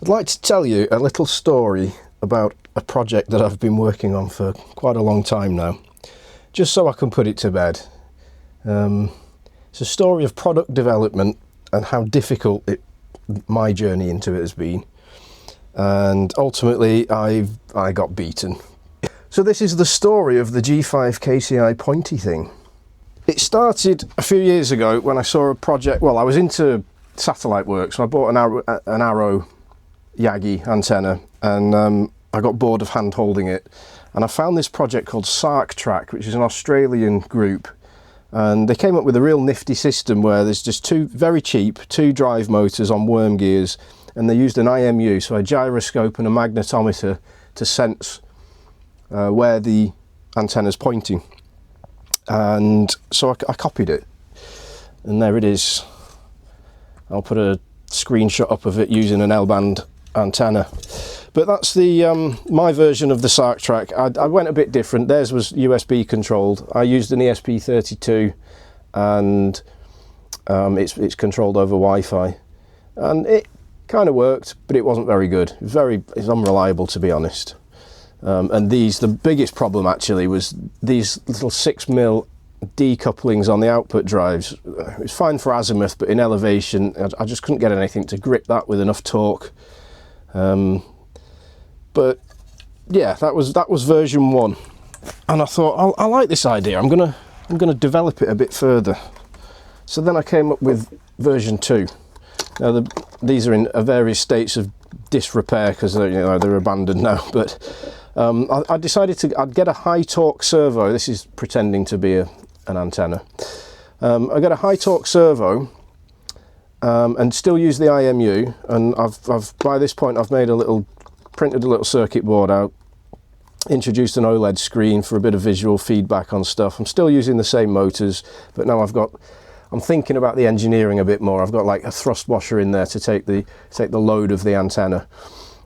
I'd like to tell you a little story about a project that I've been working on for quite a long time now, just so I can put it to bed. It's a story of product development and how difficult my journey into it has been, and ultimately I got beaten. So this is the story of the G5KCI pointy thing. It started a few years ago when I saw a project. Well, I was into satellite work, so I bought an Arrow Yagi antenna, and I got bored of hand holding it, and I found this project called Sark, which is an Australian group, and they came up with a real nifty system where there's just two drive motors on worm gears, and they used an IMU, so a gyroscope and a magnetometer, to sense where the antenna's pointing. And so I copied it, and there it is. I'll put a screenshot up of it using an L-band antenna. But that's the my version of the Sark. I went a bit different. Theirs was USB controlled. I used an ESP32, and it's controlled over Wi-Fi, and it kind of worked, but it wasn't very good. It's unreliable, to be honest. And the biggest problem actually was these little 6mm decouplings on the output drives. It was fine for azimuth, but in elevation, I just couldn't get anything to grip that with enough torque. But yeah, that was version 1, and I thought I like this idea. I'm gonna develop it a bit further. So then I came up with version 2. Now these are in various states of disrepair because they're abandoned now. But I decided I'd get a high torque servo. This is pretending to be an antenna. I got a high torque servo and still use the IMU. And I've by this point I've printed a little circuit board out, introduced an OLED screen for a bit of visual feedback on stuff. I'm still using the same motors, but now I'm thinking about the engineering a bit more. I've got like a thrust washer in there to take the load of the antenna.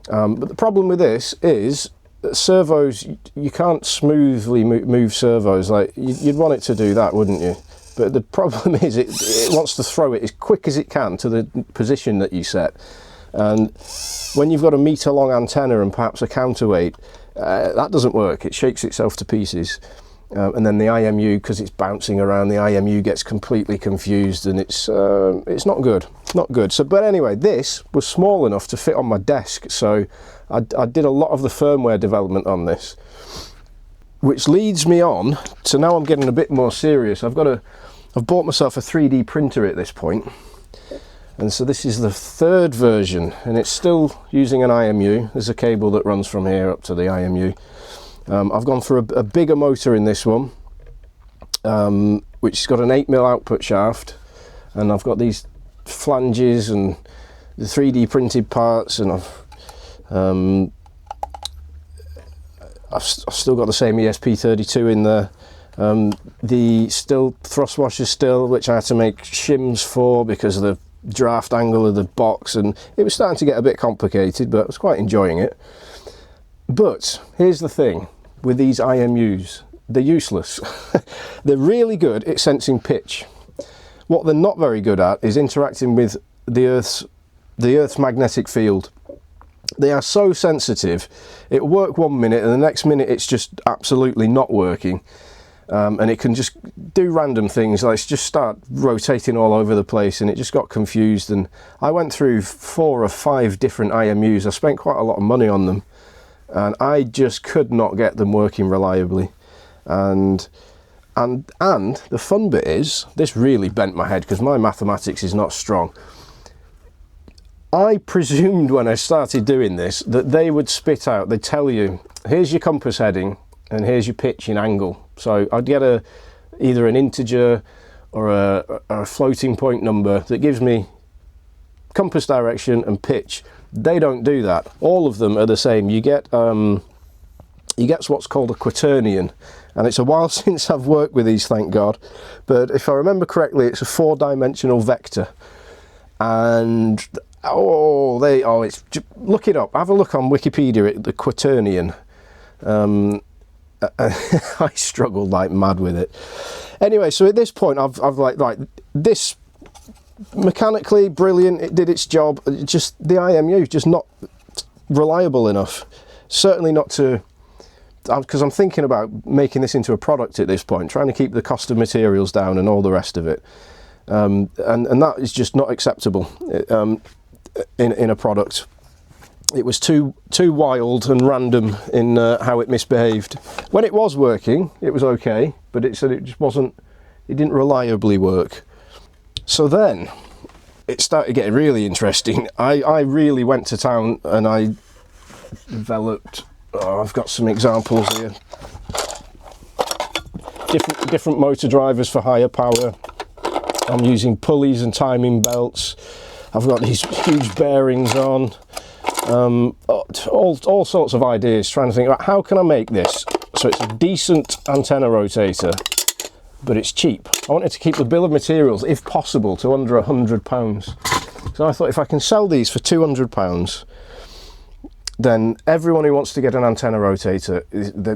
But the problem with this is that servos, you can't smoothly move servos. Like you'd want it to do that, wouldn't you? But the problem is it wants to throw it as quick as it can to the position that you set. And when you've got a metre long antenna and perhaps a counterweight, that doesn't work. It shakes itself to pieces. And then the IMU, because it's bouncing around, the IMU gets completely confused, and it's not good. Not good. So, but anyway, this was small enough to fit on my desk, so I did a lot of the firmware development on this, which leads me on to now I'm getting a bit more serious. I've bought myself a 3D printer at this point. And so this is the 3rd version, and it's still using an IMU. There's a cable that runs from here up to the IMU. I've gone for a bigger motor in this one, which has got an 8mm output shaft, and I've got these flanges and the 3D printed parts, and I've still got the same ESP32 in there. The thrust washer still, which I had to make shims for because of the draft angle of the box, and it was starting to get a bit complicated, but I was quite enjoying it. But here's the thing with these IMUs, they're useless. They're really good at sensing pitch. What they're not very good at is interacting with the Earth's magnetic field. They are so sensitive, it'll work 1 minute and the next minute it's just absolutely not working. And it can just do random things, like just start rotating all over the place, and it just got confused. And I went through 4 or 5 different IMUs. I spent quite a lot of money on them, and I just could not get them working reliably. And the fun bit is, this really bent my head because my mathematics is not strong. I presumed when I started doing this that they would spit out, they'd tell you, here's your compass heading and here's your pitch in angle. So I'd get either an integer or a floating point number that gives me compass direction and pitch. They don't do that. All of them are the same. You get what's called a quaternion, and it's a while since I've worked with these, thank God. But if I remember correctly, it's a 4-dimensional vector, and look it up. Have a look on Wikipedia at the quaternion. I struggled like mad with it. Anyway, so at this point I've like this mechanically brilliant, it did its job. Just the IMU, just not reliable enough. Certainly not to, because I'm thinking about making this into a product at this point, trying to keep the cost of materials down and all the rest of it. And that is just not acceptable in a product. It was too wild and random in how it misbehaved. When it was working, it was okay, but it said it just wasn't, it didn't reliably work. So then it started getting really interesting. I really went to town and I developed, I've got some examples here. Different motor drivers for higher power. I'm using pulleys and timing belts. I've got these huge bearings on. All sorts of ideas, trying to think about how can I make this so it's a decent antenna rotator, but it's cheap. I wanted to keep the bill of materials, if possible, to under £100. So I thought if I can sell these for £200, then everyone who wants to get an antenna rotator,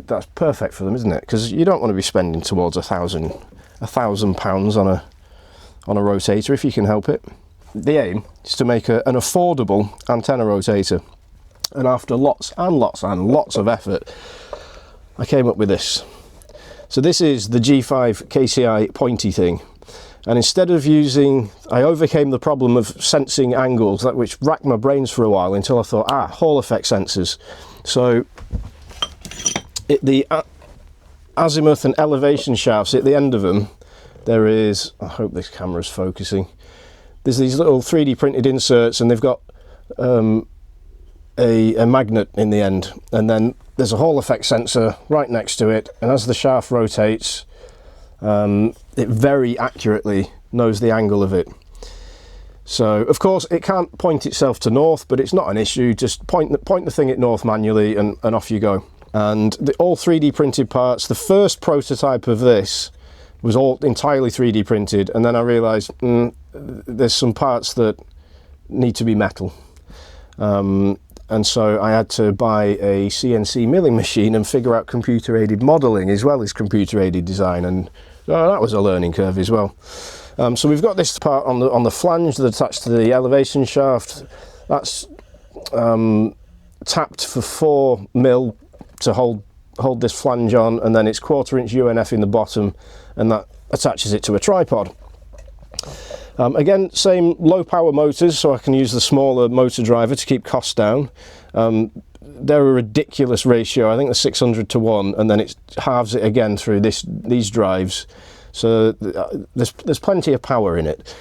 that's perfect for them, isn't it? Because you don't want to be spending towards £1,000 on a rotator if you can help it. The aim is to make an affordable antenna rotator, and after lots and lots and lots of effort, I came up with this. So this is the G5KCI pointy thing, and instead of using, I overcame the problem of sensing angles, which racked my brains for a while until I thought, Hall effect sensors. So the azimuth and elevation shafts at the end of them, there is, I hope this camera's focusing, there's these little 3D printed inserts, and they've got a magnet in the end, and then there's a Hall effect sensor right next to it, and as the shaft rotates, it very accurately knows the angle of it. So of course it can't point itself to north, but it's not an issue. Just point the thing at north manually and off you go. And all 3D printed parts. The first prototype of this was all entirely 3D printed, and then I realized there's some parts that need to be metal, and so I had to buy a CNC milling machine and figure out computer aided modeling as well as computer aided design, and that was a learning curve as well. So we've got this part on the flange that's attached to the elevation shaft. That's tapped for 4mm to hold this flange on, and then it's 1/4 inch UNF in the bottom, and that attaches it to a tripod. Again, same low power motors, so I can use the smaller motor driver to keep costs down. They're a ridiculous ratio. I think they're 600 to 1, and then it halves it again through these drives. So there's plenty of power in it.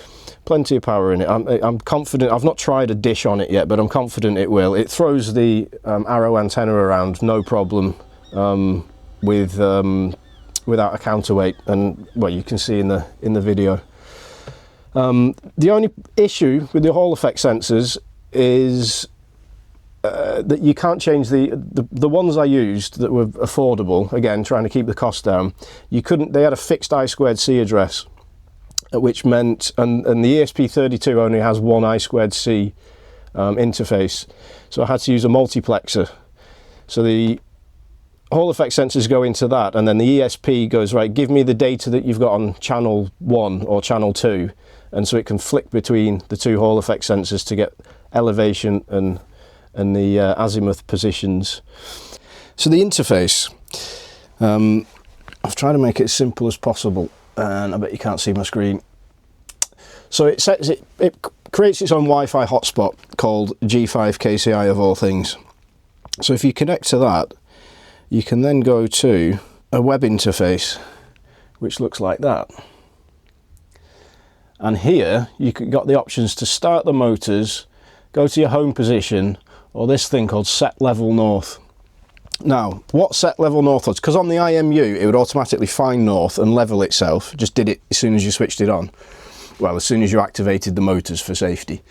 Plenty of power in it. I'm confident. I've not tried a dish on it yet, but I'm confident it will. It throws the arrow antenna around no problem without a counterweight, and well, you can see in the video. The only issue with the Hall effect sensors is that you can't change the ones I used that were affordable, again trying to keep the cost down. You couldn't, they had a fixed I2C address, which meant, and the ESP32 only has one I2C interface, so I had to use a multiplexer. So the Hall effect sensors go into that, and then the ESP goes, right, give me the data that you've got on channel 1 or channel 2, and so it can flick between the two Hall effect sensors to get elevation and the azimuth positions. So the interface, I've tried to make it as simple as possible, and I bet you can't see my screen. So it creates its own Wi-Fi hotspot called G5KCI of all things. So if you connect to that, you can then go to a web interface which looks like that. And here you got the options to start the motors, go to your home position, or this thing called set level north. Now, what set level north was, because on the IMU it would automatically find north and level itself, just did it as soon as you switched it on. Well, as soon as you activated the motors for safety.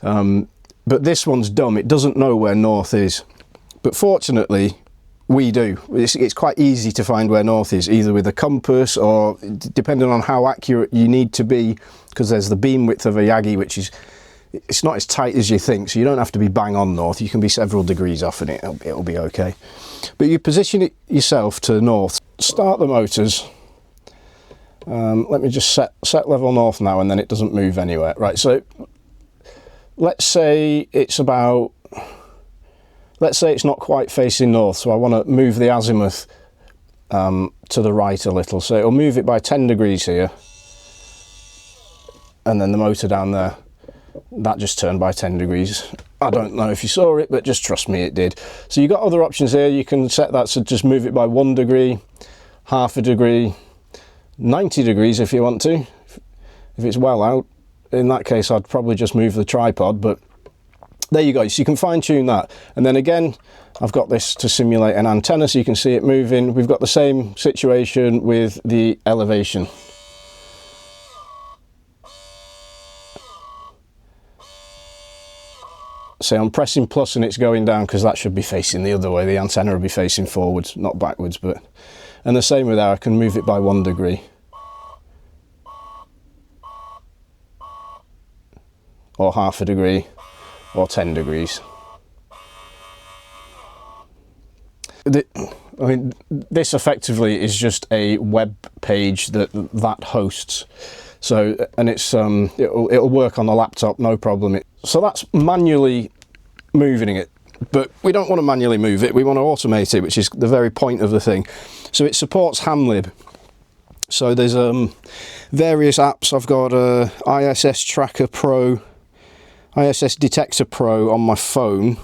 But this one's dumb, it doesn't know where north is. But fortunately, we do. It's quite easy to find where north is, either with a compass or depending on how accurate you need to be, because there's the beam width of a Yagi, which is, it's not as tight as you think, so you don't have to be bang on north. You can be several degrees off and it'll be okay. But you position it yourself to north, start the motors, Let me just set level north now, and then it doesn't move anywhere. Right, so let's say it's not quite facing north, so I want to move the azimuth to the right a little. So it'll move it by 10 degrees here, and then the motor down there, that just turned by 10 degrees. I don't know if you saw it, but just trust me, it did. So you've got other options here. You can set that to just move it by 1 degree, half a degree, 90 degrees if you want to, if it's well out. In that case, I'd probably just move the tripod, but there you go. So you can fine tune that. And then again, I've got this to simulate an antenna, so you can see it moving. We've got the same situation with the elevation. So I'm pressing plus and it's going down, because that should be facing the other way. The antenna will be facing forwards, not backwards. And the same with that, I can move it by 1 degree. Or half a degree, or 10 degrees. I mean, this effectively is just a web page that hosts. So, and it's it'll work on the laptop, no problem. So that's manually moving it, but we don't want to manually move it. We want to automate it, which is the very point of the thing. So it supports hamlib. So there's various apps. I've got ISS Tracker Pro, ISS Detector Pro on my phone,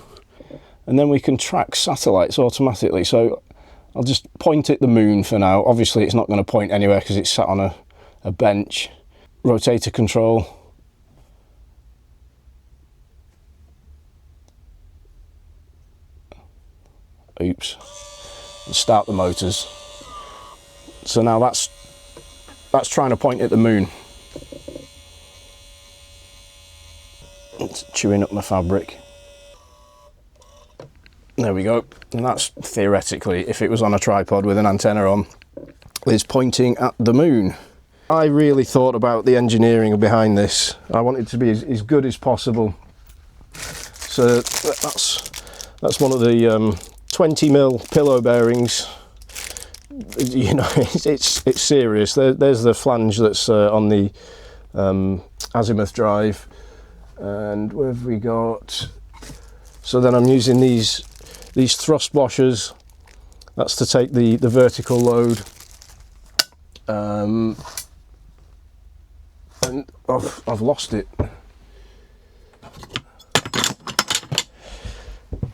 and then we can track satellites automatically. So I'll just point at the moon for now. Obviously it's not going to point anywhere because it's sat on a bench. Rotator control. Oops. Start the motors. So now that's trying to point at the moon. It's chewing up my fabric. There we go. And that's theoretically, if it was on a tripod with an antenna on, is pointing at the moon. I really thought about the engineering behind this. I wanted it to be as good as possible. So that's one of the 20mm pillow bearings. You know, it's serious. There's the flange that's on the azimuth drive. And where have we got? So then I'm using these thrust washers. That's to take the vertical load. And I've lost it.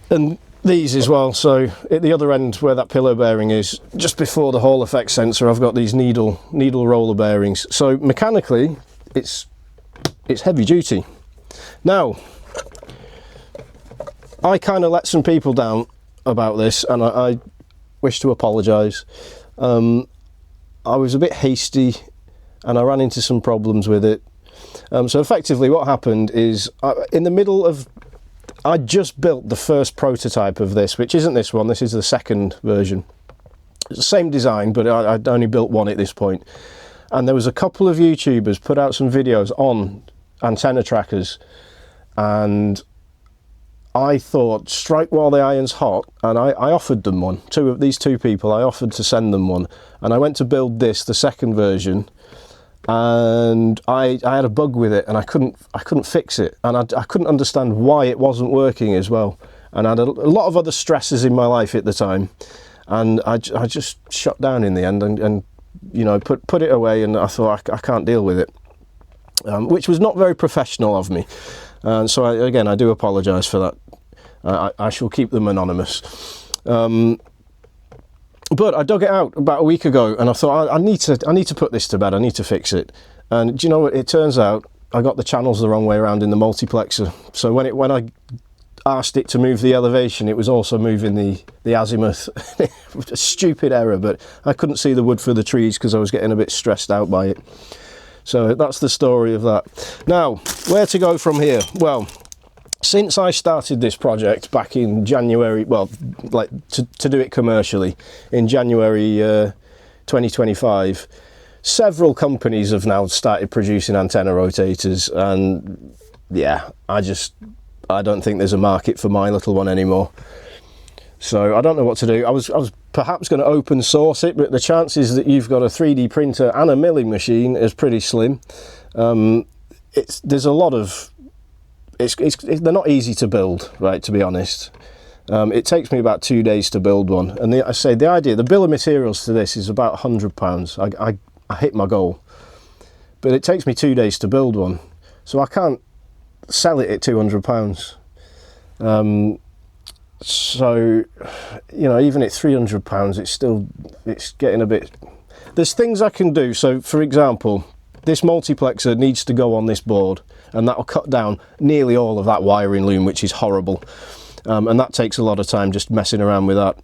And these as well. So at the other end where that pillow bearing is, just before the Hall effect sensor, I've got these needle roller bearings. So mechanically, it's heavy duty. Now, I kind of let some people down about this, and I wish to apologise. I was a bit hasty, and I ran into some problems with it. So effectively what happened is, in the middle of, I just built the first prototype of this, which isn't this one, this is the second version. It's the same design, but I'd only built one at this point. And there was a couple of YouTubers put out some videos on antenna trackers, and I thought, strike while the iron's hot, and I offered them one. These two people, I offered to send them one, and I went to build this, the second version, and I had a bug with it, and I couldn't fix it, and I couldn't understand why it wasn't working as well. And I had a lot of other stresses in my life at the time, and I just shut down in the end, and you know, put it away, and I thought I can't deal with it, which was not very professional of me. And so again, I do apologise for that. I shall keep them anonymous. But I dug it out about a week ago, and I thought I need to put this to bed. I need to fix it. And do you know what? It turns out I got the channels the wrong way around in the multiplexer. So when I asked it to move the elevation, it was also moving the azimuth. A stupid error, but I couldn't see the wood for the trees because I was getting a bit stressed out by it. So that's the story of that. Now, where to go from here? Well, since I started this project back in January, well, like to do it commercially, in January 2025, several companies have now started producing antenna rotators, and yeah, I don't think there's a market for my little one anymore. So I don't know what to do. I was perhaps going to open source it, but the chances that you've got a 3D printer and a milling machine is pretty slim. There's a lot of they're not easy to build, right, to be honest. It takes me about 2 days to build one, and the bill of materials to this is about £100. I hit my goal, but it takes me 2 days to build one, so I can't sell it at £200. So, you know, even at £300, it's getting a bit. There's things I can do. So, for example, this multiplexer needs to go on this board, and that'll cut down nearly all of that wiring loom, which is horrible. And that takes a lot of time just messing around with that.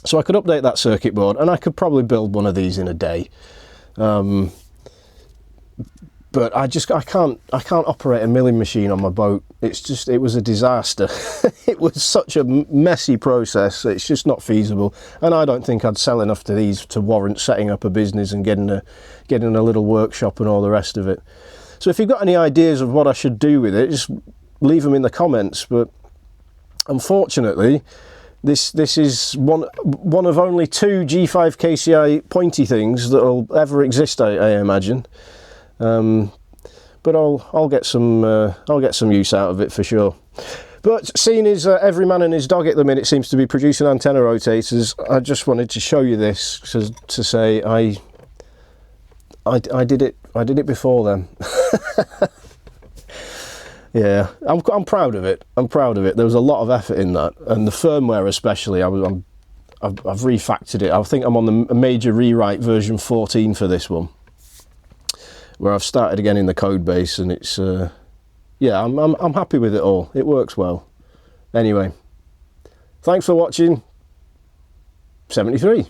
So I could update that circuit board, and I could probably build one of these in a day. But I can't operate a milling machine on my boat. It was a disaster. It was such a messy process. It's just not feasible. And I don't think I'd sell enough to these to warrant setting up a business and getting a little workshop and all the rest of it. So if you've got any ideas of what I should do with it, just leave them in the comments. But unfortunately, this is one of only 2 G5KCI pointy things that'll ever exist, I imagine. But I'll get some use out of it for sure. But seeing as every man and his dog at the minute seems to be producing antenna rotators, I just wanted to show you this to say I did it before them. Yeah, I'm proud of it. I'm proud of it. There was a lot of effort in that, and the firmware especially. I've refactored it. I think I'm on the major rewrite version 14 for this one, where I've started again in the code base, and it's yeah, I'm happy with it all. It works well. Anyway, thanks for watching. 73.